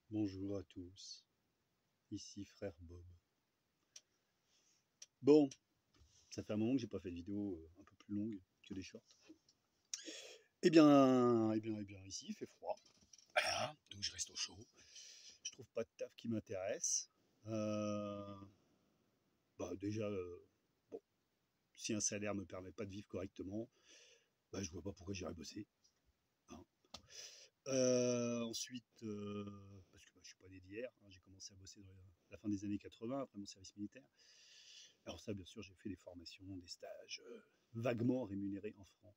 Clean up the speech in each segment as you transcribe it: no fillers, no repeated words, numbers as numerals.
Bonjour à tous, ici frère Bob. Bon, ça fait un moment que j'ai pas fait de vidéo un peu plus longue que des shorts. Ici il fait froid, voilà, donc je reste au chaud. Je trouve pas de taf qui m'intéresse. Euh, déjà, bon, si un salaire me permet pas de vivre correctement, je vois pas pourquoi j'irais bosser, hein. Ensuite, parce que je suis pas né d'hier, hein, j'ai commencé à bosser dans la fin des années 80 après mon service militaire. Alors ça, bien sûr, j'ai fait des formations, des stages vaguement rémunérés en francs.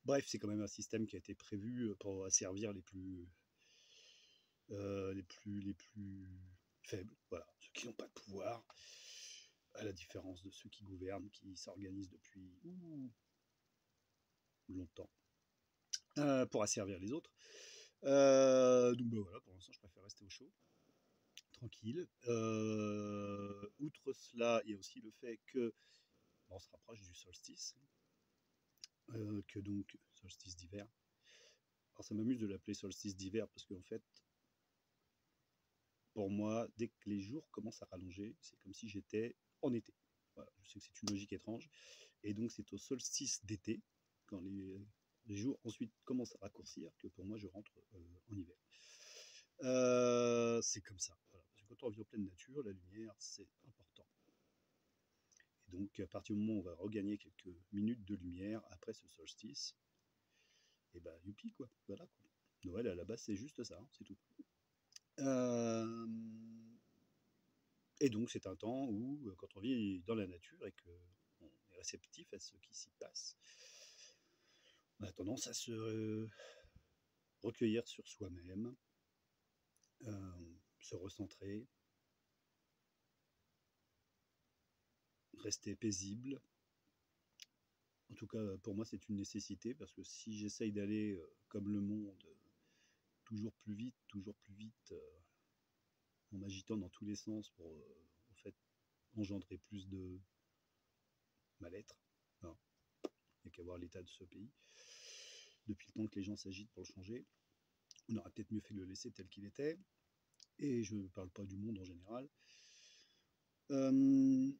Bref, c'est quand même un système qui a été prévu pour asservir les plus faibles, voilà, ceux qui n'ont pas de pouvoir, à la différence de ceux qui gouvernent, qui s'organisent depuis longtemps pour asservir les autres. Donc voilà, pour l'instant, je préfère rester au chaud, tranquille. Outre cela, il y a aussi le fait que on se rapproche du solstice, que donc solstice d'hiver. Alors ça m'amuse de l'appeler solstice d'hiver parce qu'en fait, pour moi, dès que les jours commencent à rallonger, c'est comme si j'étais en été. Voilà, je sais que c'est une logique étrange. Et donc c'est au solstice d'été, quand les jours ensuite commencent à raccourcir, que pour moi je rentre en hiver. C'est comme ça. Voilà. Parce que quand on vit en pleine nature, la lumière, c'est important. Et donc à partir du moment où on va regagner quelques minutes de lumière après ce solstice, et bah youpi quoi, voilà quoi. Noël à la base c'est juste ça, hein, c'est tout. Euh, et donc c'est un temps où quand on vit dans la nature et qu'on est réceptif à ce qui s'y passe, on a tendance à se recueillir sur soi-même, se recentrer, rester paisible. En tout cas, pour moi, c'est une nécessité parce que si j'essaye d'aller comme le monde, toujours plus vite, en m'agitant dans tous les sens pour en fait engendrer plus de mal-être, hein, il n'y a qu'à voir l'état de ce pays. Depuis le temps que les gens s'agitent pour le changer, on aurait peut-être mieux fait de le laisser tel qu'il était. Et je ne parle pas du monde en général. Euh,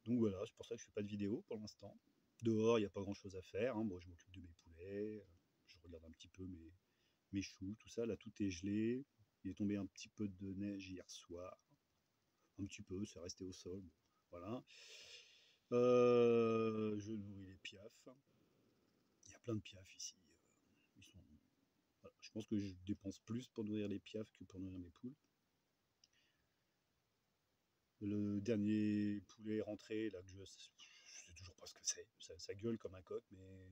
donc voilà, c'est pour ça que je fais pas de vidéo pour l'instant. Dehors, il n'y a pas grand-chose à faire, hein. Moi, je m'occupe de mes poulets, je regarde un petit peu mes choux, tout ça. Là, tout est gelé. Il est tombé un petit peu de neige hier soir. Un petit peu, c'est resté au sol. Bon, voilà. Je nourris les piafs. Il y a plein de piafs ici. Ils sont... voilà. Je pense que je dépense plus pour nourrir les piafs que pour nourrir mes poules. Le dernier poulet rentré, là, que je sais toujours pas ce que c'est. Ça gueule comme un coq, mais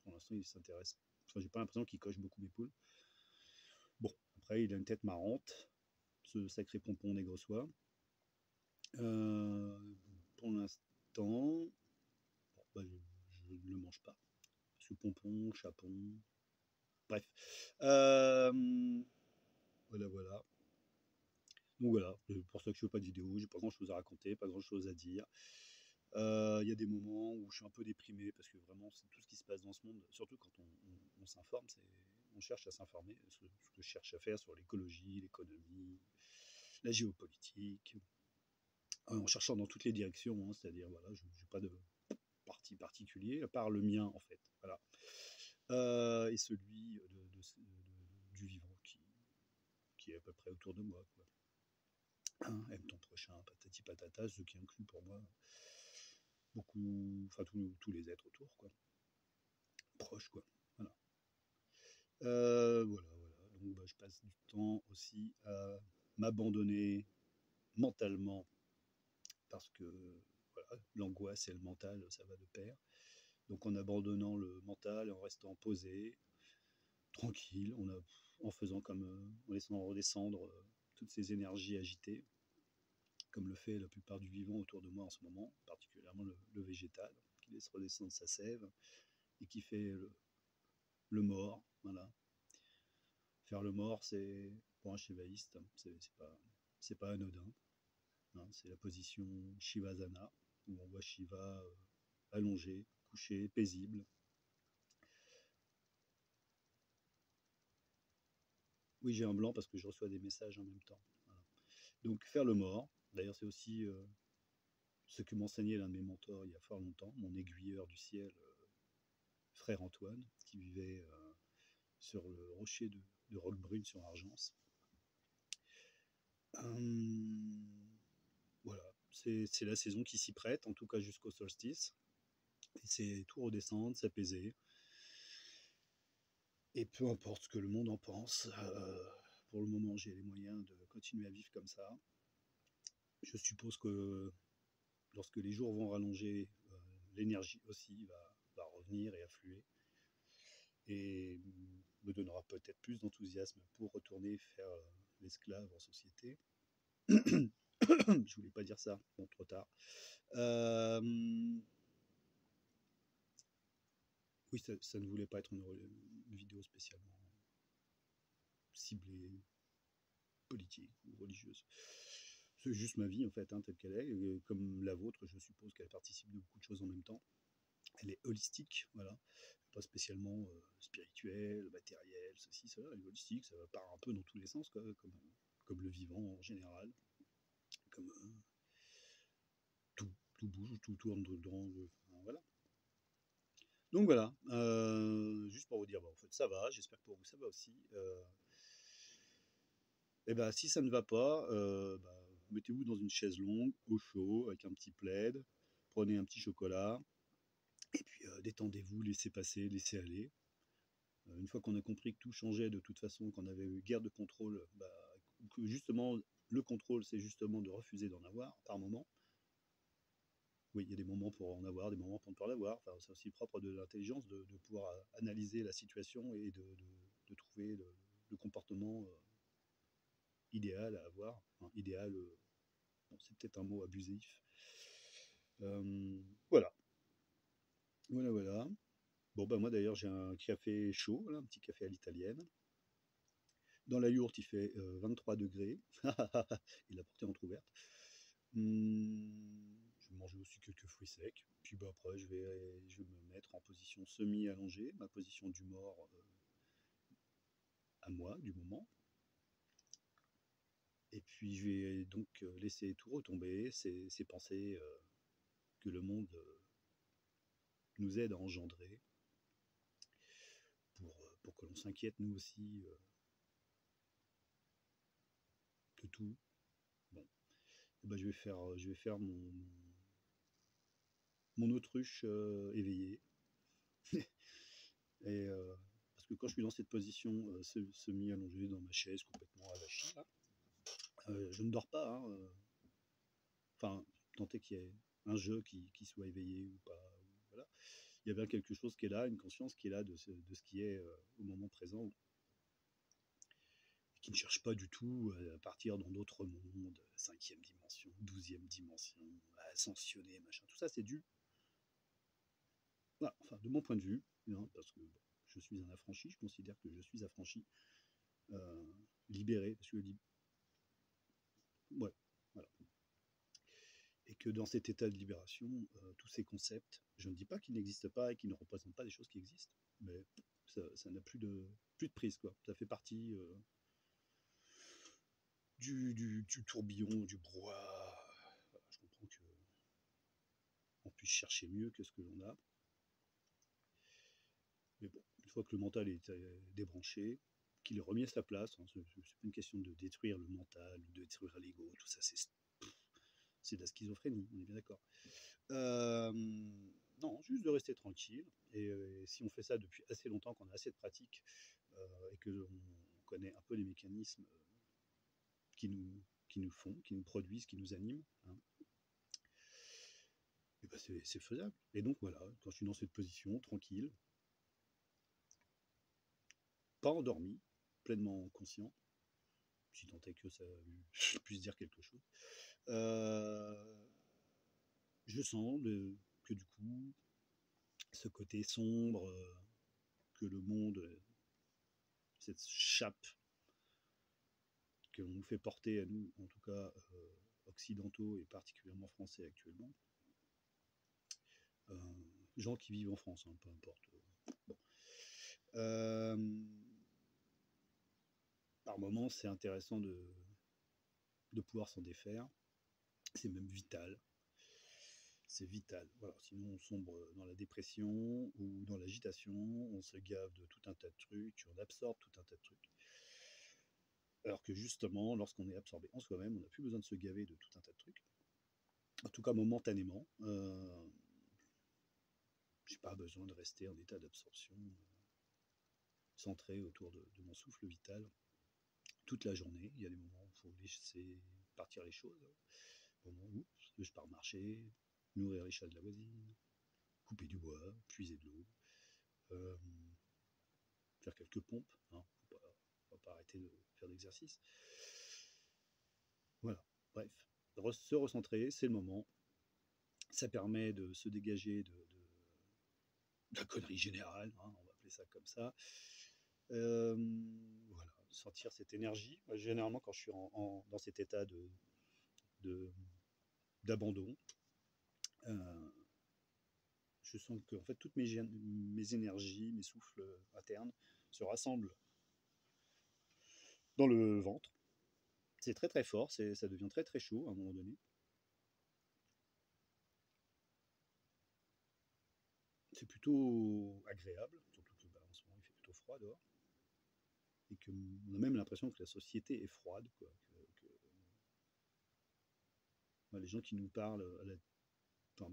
pour l'instant, il s'intéresse. Enfin, j'ai pas l'impression qu'il coche beaucoup mes poules. Bon, après, il a une tête marrante, ce sacré pompon négrossois. Euh, pour l'instant, bon, je ne le mange pas. Ce pompon, chapon, bref. Euh, voilà, voilà. Donc voilà, c'est pour ça que je fais pas de vidéo, j'ai pas grand chose à raconter, pas grand chose à dire. Il y a des moments où je suis un peu déprimé parce que vraiment, c'est tout ce qui se passe dans ce monde, surtout quand on s'informe, on cherche à s'informer, ce que je cherche à faire sur l'écologie, l'économie, la géopolitique, en cherchant dans toutes les directions, hein, c'est-à-dire, voilà, je n'ai pas de parti particulier, à part le mien, en fait. Voilà. Et celui du vivant qui est à peu près autour de moi, quoi. Hein, aime ton prochain, patati patata, ce qui inclut pour moi beaucoup, enfin tous les êtres autour, quoi, proches, quoi. Voilà. Voilà, voilà. Donc je passe du temps aussi à m'abandonner mentalement parce que voilà, l'angoisse et le mental, ça va de pair. Donc en abandonnant le mental et en restant posé, tranquille, en faisant comme en laissant redescendre toutes ces énergies agitées, comme le fait la plupart du vivant autour de moi en ce moment, particulièrement le végétal, qui laisse redescendre sa sève et qui fait le mort. Voilà. Faire le mort, c'est pour un shivaïste, c'est pas anodin, hein. C'est la position Shivasana, où on voit Shiva allongé, couché, paisible. Oui, j'ai un blanc parce que je reçois des messages en même temps. Voilà. Donc, faire le mort. D'ailleurs, c'est aussi ce que m'enseignait l'un de mes mentors il y a fort longtemps, mon aiguilleur du ciel, frère Antoine, qui vivait sur le rocher de Roquebrune sur Argence. Voilà, c'est la saison qui s'y prête, en tout cas jusqu'au solstice. Et c'est tout redescendre, s'apaiser. Et peu importe ce que le monde en pense, pour le moment j'ai les moyens de continuer à vivre comme ça. Je suppose que lorsque les jours vont rallonger, l'énergie aussi va revenir et affluer. Et me donnera peut-être plus d'enthousiasme pour retourner faire l'esclave en société. Je voulais pas dire ça, bon, trop tard. Euh, oui, ça ne voulait pas être une vidéo spécialement ciblée politique ou religieuse. C'est juste ma vie en fait, hein, telle qu'elle est. Et comme la vôtre, je suppose qu'elle participe de beaucoup de choses en même temps. Elle est holistique, voilà. Pas spécialement spirituelle, matérielle, ceci, cela. Elle est holistique, ça part un peu dans tous les sens, quoi, comme le vivant en général. Comme tout bouge, tout tourne dedans. Enfin, voilà. Donc voilà, juste pour vous dire, bah, en fait ça va, j'espère que pour vous ça va aussi. Et bah, si ça ne va pas, bah, mettez-vous dans une chaise longue, au chaud, avec un petit plaid, prenez un petit chocolat, et puis détendez-vous, laissez passer, laissez aller. Une fois qu'on a compris que tout changeait de toute façon, qu'on avait eu guerre de contrôle, bah, que justement le contrôle c'est justement de refuser d'en avoir par moment. Oui, il y a des moments pour en avoir, des moments pour ne pas en avoir. Enfin, c'est aussi propre de l'intelligence de pouvoir analyser la situation et de trouver le comportement idéal à avoir. Enfin, idéal, bon, c'est peut-être un mot abusif. Voilà, voilà, voilà. Bon, bah moi d'ailleurs, j'ai un café chaud, là, un petit café à l'italienne. Dans la yourte, il fait 23 degrés. Il a porté entrouverte. Je vais manger aussi quelques fruits secs. Puis bah, après, je vais me mettre en position semi-allongée, ma position du mort à moi, du moment. Et puis je vais donc laisser tout retomber, ces pensées que le monde nous aide à engendrer, pour que l'on s'inquiète nous aussi de tout. Bon, et ben, je vais faire mon autruche éveillée. Et parce que quand je suis dans cette position semi-allongée dans ma chaise complètement avachie, là, je ne dors pas. Hein, enfin, tant est qu'il y ait un jeu qui soit éveillé ou pas. Voilà. Il y a bien quelque chose qui est là, une conscience qui est là de ce qui est au moment présent, qui ne cherche pas du tout à partir dans d'autres mondes, cinquième dimension, 12e dimension, à ascensionner, machin. Tout ça, c'est dû. Voilà, enfin, de mon point de vue, hein, parce que bon, je suis un affranchi, je considère que je suis affranchi, euh, libéré, parce que ouais, voilà. Et que dans cet état de libération, tous ces concepts, je ne dis pas qu'ils n'existent pas et qu'ils ne représentent pas des choses qui existent, mais ça n'a plus de prise, quoi. Ça fait partie du tourbillon, du brouhaha. Voilà, je comprends qu'on puisse chercher mieux que ce que l'on a. Mais bon, une fois que le mental est débranché, qu'il est remis à sa place, hein, c'est pas une question de détruire le mental, de détruire l'ego, tout ça, c'est de la schizophrénie, on est bien d'accord. Euh, non, juste de rester tranquille. Et si on fait ça depuis assez longtemps, qu'on a assez de pratique et que l'on connaît un peu les mécanismes qui nous font, qui nous produisent, qui nous animent, hein, et ben c'est faisable. Et donc voilà, quand je suis dans cette position, tranquille, pas endormi, pleinement conscient, si tant est que ça puisse dire quelque chose, euh, je sens que du coup, ce côté sombre, que le monde, cette chape que l'on nous fait porter à nous, en tout cas occidentaux et particulièrement français actuellement, euh, gens qui vivent en France, hein, peu importe. Bon. Alors par moment, c'est intéressant de pouvoir s'en défaire. C'est même vital. C'est vital. Voilà. Sinon, on sombre dans la dépression ou dans l'agitation. On se gave de tout un tas de trucs. On absorbe tout un tas de trucs. Alors que justement, lorsqu'on est absorbé en soi-même, on n'a plus besoin de se gaver de tout un tas de trucs. En tout cas, momentanément. J'ai pas besoin de rester en état d'absorption, centré autour de mon souffle vital toute la journée. Il y a des moments où il faut laisser partir les choses. Au moment où je pars marcher, nourrir les chats de la voisine, couper du bois, puiser de l'eau, euh, faire quelques pompes. Hein. Faut pas arrêter de faire d'exercice. Voilà, bref. Se recentrer, c'est le moment. Ça permet de se dégager de la connerie générale, hein, on va appeler ça comme ça. Voilà, sentir cette énergie. Moi, généralement, quand je suis dans cet état d'abandon, euh, je sens que en fait, toutes mes énergies, mes souffles internes se rassemblent dans le ventre. C'est très très fort, ça devient très très chaud à un moment donné. C'est plutôt agréable, surtout que en ce moment il fait plutôt froid dehors. Et qu'on a même l'impression que la société est froide. Quoi, les gens qui nous parlent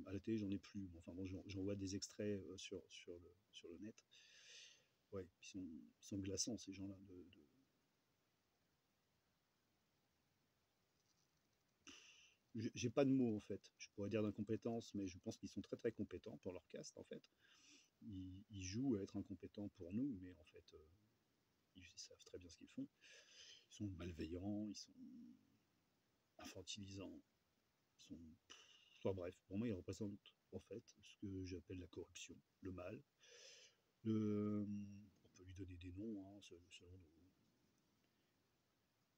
à la télé, j'en ai plus. Enfin, bon, j'en vois des extraits sur le net. Ouais, ils sont glaçants, ces gens-là. J'ai pas de mots, en fait. Je pourrais dire d'incompétence, mais je pense qu'ils sont très très compétents pour leur caste, en fait. Ils jouent à être incompétents pour nous, mais en fait, ils savent très bien ce qu'ils font. Ils sont malveillants, ils sont infantilisants, ils sont. Enfin bref, pour moi, ils représentent en fait ce que j'appelle la corruption, le mal. On peut lui donner des noms hein, selon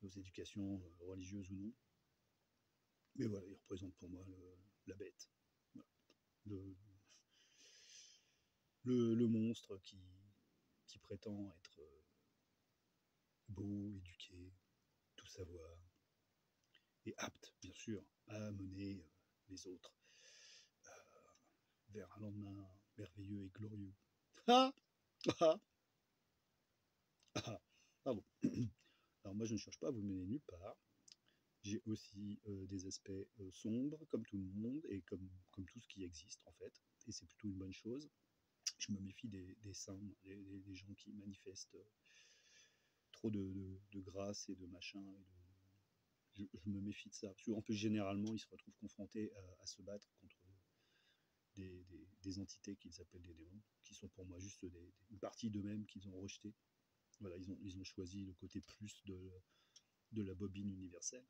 nos éducations religieuses ou non. Mais voilà, ils représentent pour moi la bête. Voilà. Le, le monstre qui prétend être beau, éduqué, tout savoir, et apte, bien sûr, à mener les autres vers un lendemain merveilleux et glorieux. Ah ah ah ah bon. Alors moi, je ne cherche pas à vous mener nulle part. J'ai aussi des aspects sombres, comme tout le monde, et comme tout ce qui existe, en fait. Et c'est plutôt une bonne chose. Je me méfie des saints, des gens qui manifestent trop de grâce et de machin. Je me méfie de ça. Parce qu'en plus, généralement, ils se retrouvent confrontés à se battre contre des entités qu'ils appellent des démons, qui sont pour moi juste une partie d'eux-mêmes qu'ils ont rejeté. Voilà, ils ont choisi le côté plus de la bobine universelle.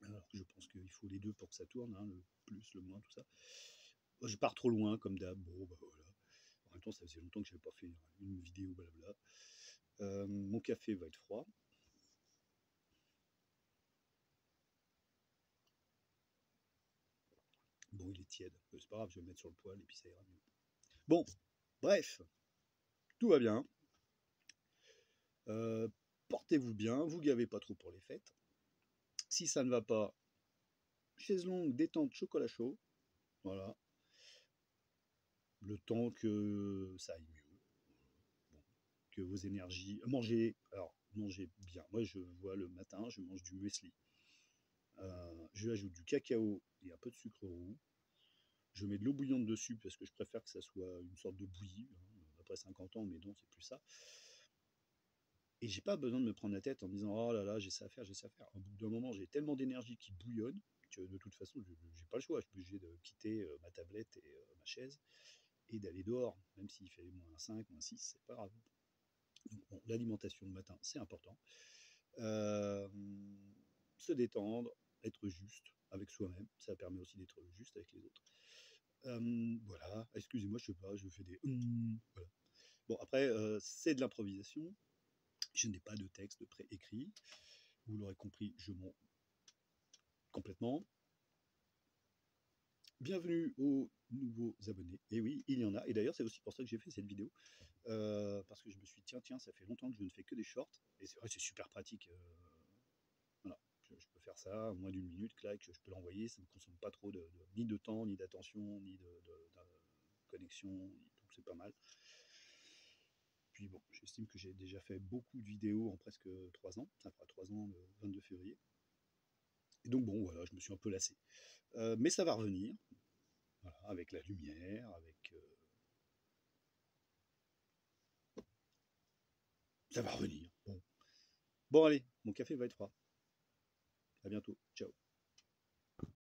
Alors que je pense qu'il faut les deux pour que ça tourne, hein, le plus, le moins, tout ça. Moi, je pars trop loin, comme d'hab. Bon, bah voilà. En même temps, ça faisait longtemps que je n'avais pas fait une vidéo, blabla. Mon café va être froid. Bon, il est tiède. C'est pas grave, je vais le mettre sur le poêle et puis ça ira mieux. Bon, bref, tout va bien. Portez-vous bien, vous gavez pas trop pour les fêtes. Si ça ne va pas, chaise longue, détente, chocolat chaud. Voilà. Le temps que ça aille mieux. Bon, que vos énergies. Mangez. Alors, mangez bien. Moi, je vois le matin, je mange du muesli. Je ajoute du cacao et un peu de sucre roux. Je mets de l'eau bouillante dessus parce que je préfère que ça soit une sorte de bouillie. Hein. Après 50 ans, mais non, c'est plus ça. Et j'ai pas besoin de me prendre la tête en me disant oh là là, j'ai ça à faire, j'ai ça à faire. Au bout d'un moment, j'ai tellement d'énergie qui bouillonne que de toute façon, j'ai pas le choix. Je suis obligé de quitter ma tablette et ma chaise et d'aller dehors, même s'il fait -5, -6, c'est pas grave. Donc bon, l'alimentation le matin, c'est important. Euh, Se détendre, être juste avec soi-même, ça permet aussi d'être juste avec les autres. Voilà, excusez-moi, je sais pas, je fais des voilà. Bon, après, c'est de l'improvisation. Je n'ai pas de texte préécrit. Vous l'aurez compris, je mens complètement. Bienvenue aux nouveaux abonnés. Et oui, il y en a. Et d'ailleurs, c'est aussi pour ça que j'ai fait cette vidéo. Parce parce que je me suis dit, tiens, ça fait longtemps que je ne fais que des shorts, et c'est vrai, c'est super pratique. Voilà, je peux faire ça en moins d'une minute, clac, je peux l'envoyer, ça ne me consomme pas trop ni de temps, ni d'attention, ni de connexion, donc c'est pas mal. Puis bon, j'estime que j'ai déjà fait beaucoup de vidéos en presque 3 ans, ça fera 3 ans le 22 février. Et donc bon, voilà, je me suis un peu lassé. Mais ça va revenir, voilà, avec la lumière, avec... ça va revenir. Bon. Bon, allez, mon café va être froid. À bientôt. Ciao.